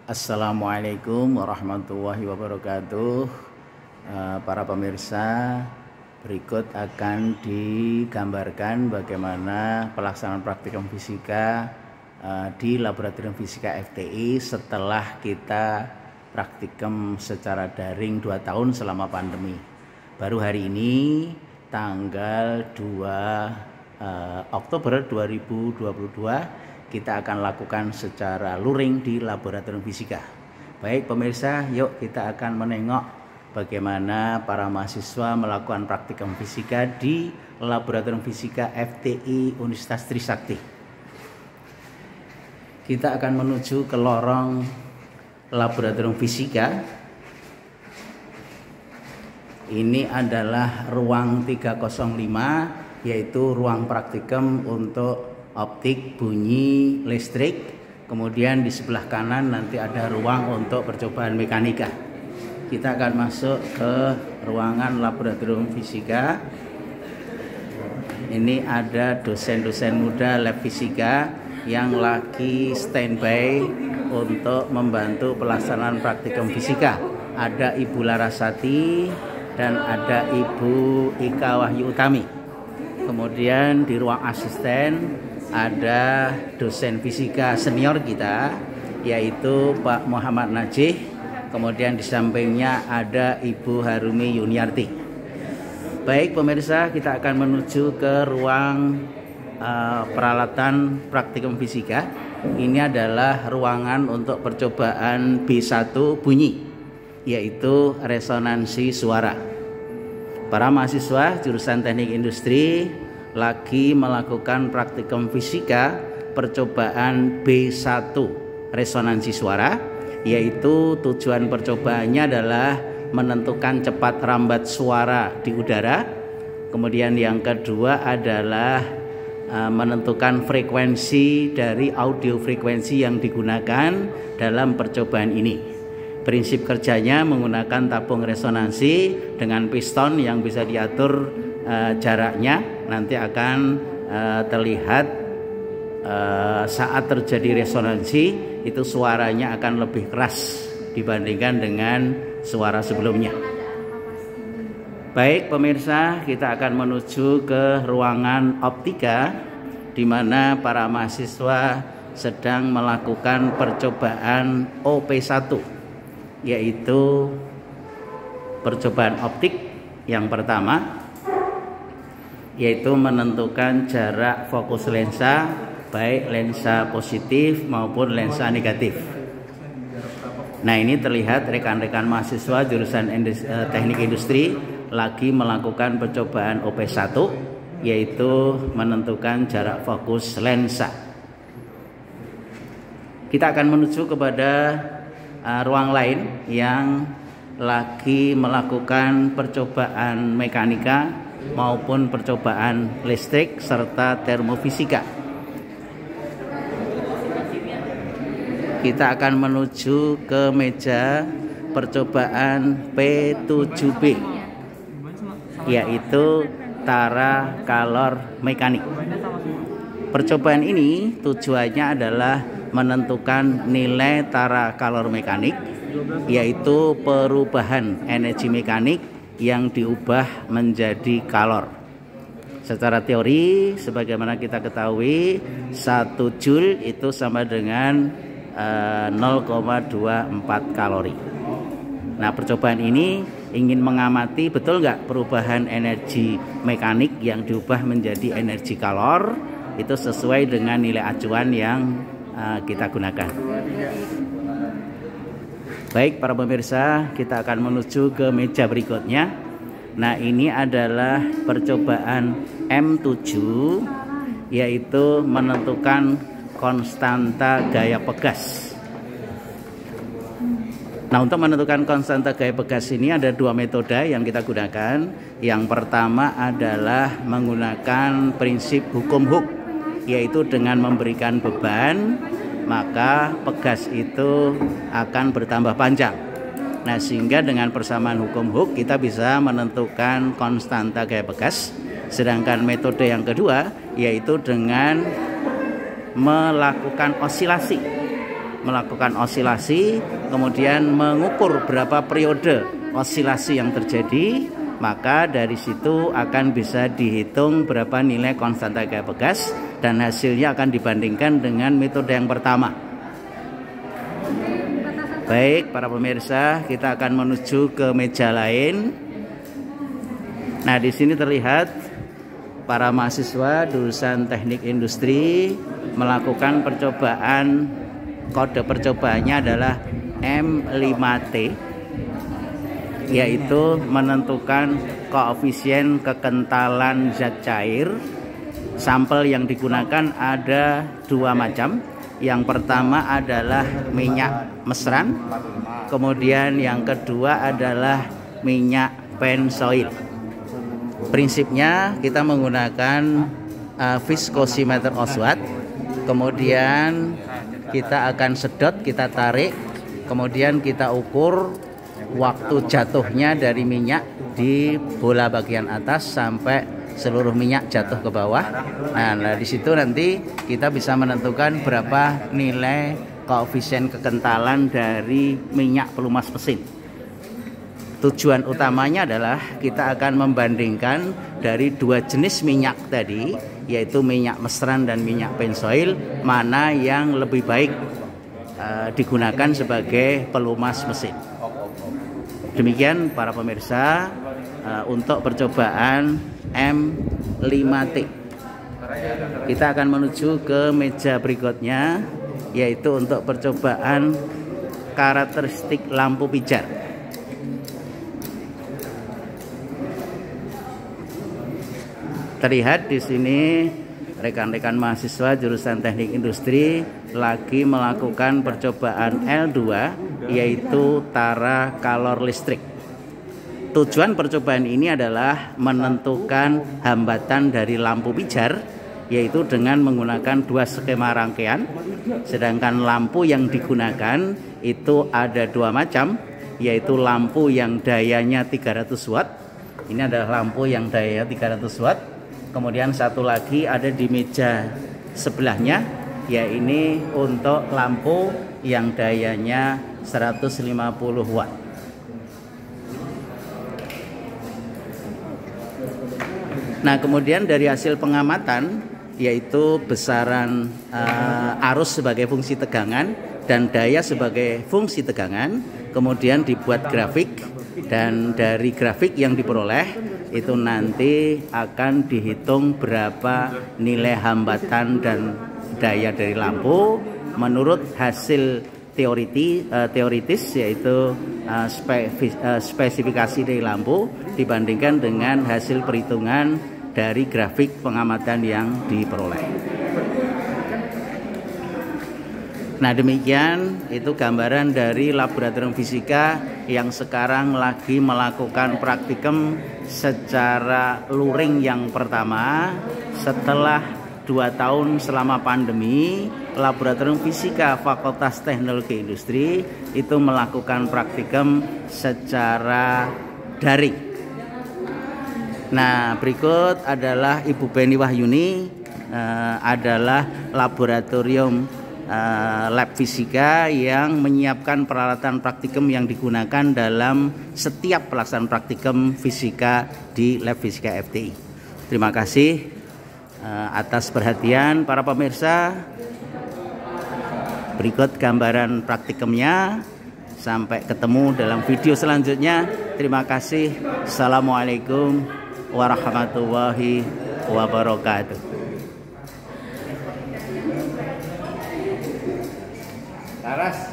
Assalamualaikum warahmatullahi wabarakatuh. Para pemirsa, berikut akan digambarkan bagaimana pelaksanaan praktikum fisika di Laboratorium Fisika FTI setelah kita praktikum secara daring 2 tahun selama pandemi. Baru hari ini tanggal 2 Oktober 2022 kita akan lakukan secara luring di Laboratorium Fisika. Baik pemirsa, yuk kita akan menengok bagaimana para mahasiswa melakukan praktikum fisika di Laboratorium Fisika FTI Universitas Trisakti. Kita akan menuju ke lorong Laboratorium Fisika. Ini adalah ruang 305, yaitu ruang praktikum untuk optik, bunyi, listrik. Kemudian di sebelah kanan nanti ada ruang untuk percobaan mekanika. Kita akan masuk ke ruangan Laboratorium Fisika. Ini ada dosen-dosen muda lab fisika yang lagi standby untuk membantu pelaksanaan praktikum fisika. Ada Ibu Larasati dan ada Ibu Ika Wahyu Utami. Kemudian di ruang asisten ada dosen fisika senior kita, yaitu Pak Muhammad Najih. Kemudian di sampingnya ada Ibu Harumi Yuniarti. Baik pemirsa, kita akan menuju ke ruang peralatan praktikum fisika. Ini adalah ruangan untuk percobaan B1 bunyi, yaitu resonansi suara. Para mahasiswa jurusan Teknik Industri lagi melakukan praktikum fisika percobaan B1 resonansi suara, yaitu tujuan percobaannya adalah menentukan cepat rambat suara di udara. Kemudian yang kedua adalah menentukan frekuensi dari audio frekuensi yang digunakan dalam percobaan ini. Prinsip kerjanya menggunakan tabung resonansi dengan piston yang bisa diatur jaraknya. Nanti akan terlihat saat terjadi resonansi itu suaranya akan lebih keras dibandingkan dengan suara sebelumnya. Baik pemirsa, kita akan menuju ke ruangan optika di mana para mahasiswa sedang melakukan percobaan OP1, yaitu percobaan optik yang pertama, yaitu menentukan jarak fokus lensa, baik lensa positif maupun lensa negatif. Nah, ini terlihat rekan-rekan mahasiswa jurusan Teknik Industri lagi melakukan percobaan OP1, yaitu menentukan jarak fokus lensa. Kita akan menuju kepada ruang lain yang lagi melakukan percobaan mekanika maupun percobaan listrik serta termofisika. Kita akan menuju ke meja percobaan P7B, yaitu tara kalor mekanik. Percobaan ini tujuannya adalah menentukan nilai tara kalor mekanik, yaitu perubahan energi mekanik yang diubah menjadi kalor. Secara teori, sebagaimana kita ketahui, 1 Joule itu sama dengan 0,24 kalori. Nah, percobaan ini ingin mengamati betul nggak perubahan energi mekanik yang diubah menjadi energi kalor itu sesuai dengan nilai acuan yang kita gunakan. Baik para pemirsa, kita akan menuju ke meja berikutnya. Nah, ini adalah percobaan M7, yaitu menentukan konstanta gaya pegas. Nah, untuk menentukan konstanta gaya pegas ini ada 2 metode yang kita gunakan. Yang pertama adalah menggunakan prinsip hukum Hooke, yaitu dengan memberikan beban, maka pegas itu akan bertambah panjang. Nah, sehingga dengan persamaan hukum Hooke kita bisa menentukan konstanta gaya pegas. Sedangkan metode yang kedua yaitu dengan melakukan osilasi melakukan osilasi, kemudian mengukur berapa periode osilasi yang terjadi, maka dari situ akan bisa dihitung berapa nilai konstanta gaya pegas dan hasilnya akan dibandingkan dengan metode yang pertama. Baik, para pemirsa, kita akan menuju ke meja lain. Nah, di sini terlihat para mahasiswa jurusan Teknik Industri melakukan percobaan. Kode percobaannya adalah M5T, yaitu menentukan koefisien kekentalan zat cair. Sampel yang digunakan ada dua macam. Yang pertama adalah minyak mesran, kemudian yang kedua adalah minyak benzoil. Prinsipnya kita menggunakan viscosimeter Oswald, kemudian kita akan sedot, kita tarik, kemudian kita ukur waktu jatuhnya dari minyak di bola bagian atas sampai seluruh minyak jatuh ke bawah. Nah, di situ nanti kita bisa menentukan berapa nilai koefisien kekentalan dari minyak pelumas mesin. Tujuan utamanya adalah kita akan membandingkan dari dua jenis minyak tadi, yaitu minyak mesran dan minyak benzoil, mana yang lebih baik digunakan sebagai pelumas mesin. Demikian para pemirsa untuk percobaan M5T. Kita akan menuju ke meja berikutnya, yaitu untuk percobaan karakteristik lampu pijar. Terlihat di sini rekan-rekan mahasiswa jurusan Teknik Industri lagi melakukan percobaan L2, yaitu tara kalor listrik. Tujuan percobaan ini adalah menentukan hambatan dari lampu pijar, yaitu dengan menggunakan dua skema rangkaian. Sedangkan lampu yang digunakan itu ada dua macam, yaitu lampu yang dayanya 300 watt. Ini adalah lampu yang daya 300 watt. Kemudian satu lagi ada di meja sebelahnya, yaitu untuk lampu yang dayanya 150 watt. Nah, kemudian dari hasil pengamatan, yaitu besaran arus sebagai fungsi tegangan dan daya sebagai fungsi tegangan, kemudian dibuat grafik, dan dari grafik yang diperoleh itu nanti akan dihitung berapa nilai hambatan dan daya dari lampu menurut hasil teoritis, yaitu spesifikasi dari lampu dibandingkan dengan hasil perhitungan dari grafik pengamatan yang diperoleh. Nah, demikian itu gambaran dari laboratorium fisika yang sekarang lagi melakukan praktikum secara luring yang pertama. Setelah 2 tahun selama pandemi, laboratorium fisika Fakultas Teknologi Industri itu melakukan praktikum secara daring. Nah, berikut adalah Ibu Beni Wahyuni, adalah laboratorium lab fisika yang menyiapkan peralatan praktikum yang digunakan dalam setiap pelaksanaan praktikum fisika di lab fisika FTI. Terima kasih atas perhatian para pemirsa. Berikut gambaran praktikumnya. Sampai ketemu dalam video selanjutnya. Terima kasih. Assalamualaikum warahmatullahi wabarakatuh. Laras.